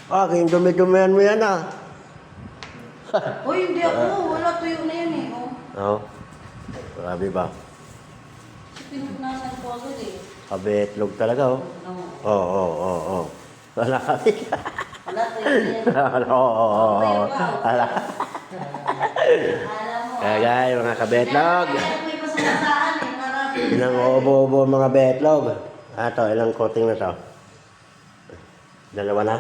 Aking dumi-dumihan mo yan ah. Uy, hindi ako. Wala tuyo na yan eh. Oh. Oo. Grabe ba? Pinupunasan ko agad eh. Kabetlog talaga oh. No. Oo. Wala kami. Wala tuyo na yan. Oo. Tuyo ka. Wala. Alam mo. Kaya guys, mga kabetlog. Kaya may pasagasaan eh. Marami. Ilang ubo-ubo mga betlog. Ito, ilang coating na to? Dalawa na?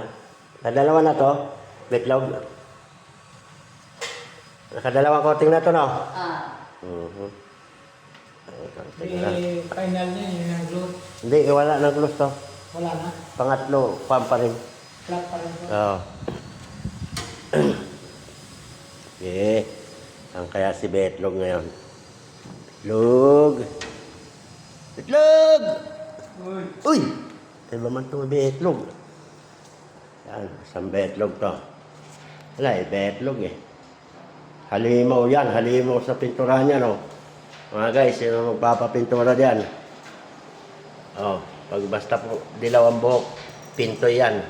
Dalawa na to? Betlog? Nakadalawang coating na to, no? Final niya, yun ang glue. Hindi, wala na glue to. Wala na. Pangatlo, pump pa rin. Flat pa rin. Oo. Okay. Ang kaya si Betlog ngayon. Betlog! Betlog! Uy! Ay ba man itong Betlog? Yan, isang Betlog to. Wala eh, Betlog eh. Halimaw yan, halimaw sa pintura niya, no? Mga guys, sino magpapapintura diyan? Oh, pag basta po dilaw ang buhok, pinto yan.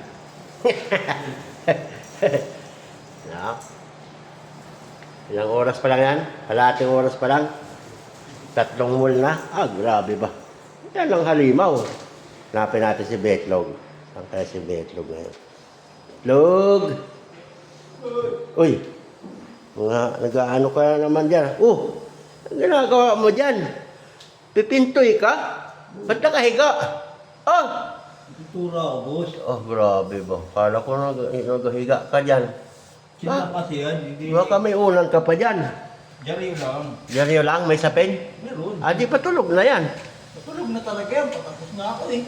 No? Ilang oras pa lang yan? Kalahating oras pa lang? 3 mul na? Ah, grabe ba? Yan ang halimaw. Hanapin natin si Betlog. Saan kaya si Betlog ngayon? Betlog! Uy! Mga nag-ano ka naman dyan? Ang ginagawa mo dyan? Pipintoy ka? Ba't nakahiga? Pintura ako, boss. Oh, grabe ba? Kala ko naghiga ka dyan. Sila kasi yan, hindi. Baka may unan ka pa dyan. Diyan lang. Diyan lang, may sapin? Meron. Di pa tulog na yan. Matulog na talaga yan, patapos na ako eh.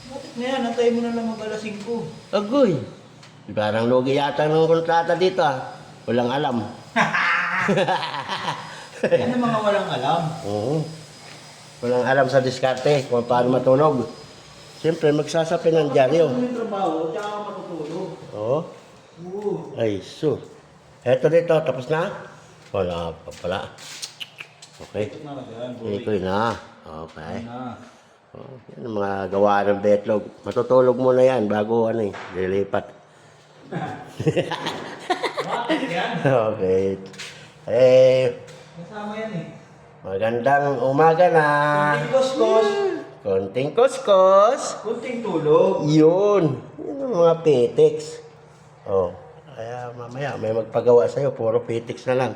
Matik na yan, antay mo na lang mag-alas 5. Agoy. Parang lugi yata ng kontrata dito Walang alam. Yan ang mga walang alam. Oo. Walang alam sa diskarte kung paano matulog. Siyempre, magsasapi ng dyaryo. Kapag yung trabaho, tsaka ka matutulog. Oo. Oo. Ay, so. Eto dito, tapos na? Wala pa pala. Okay. Ito na lang yan, boy. Ikoy na. Okay. Yan na. Yan ang mga gawa ng Betlog. Matutulog muna yan bago lilipat. Bakit yan? Okay. Kasama yan eh. Magandang umaga na. Kunting kuskus, Konting kuskus. kunting tulog. Yun. Yun ang mga petiks. Kaya mamaya may magpagawa sa'yo. Puro petiks na lang.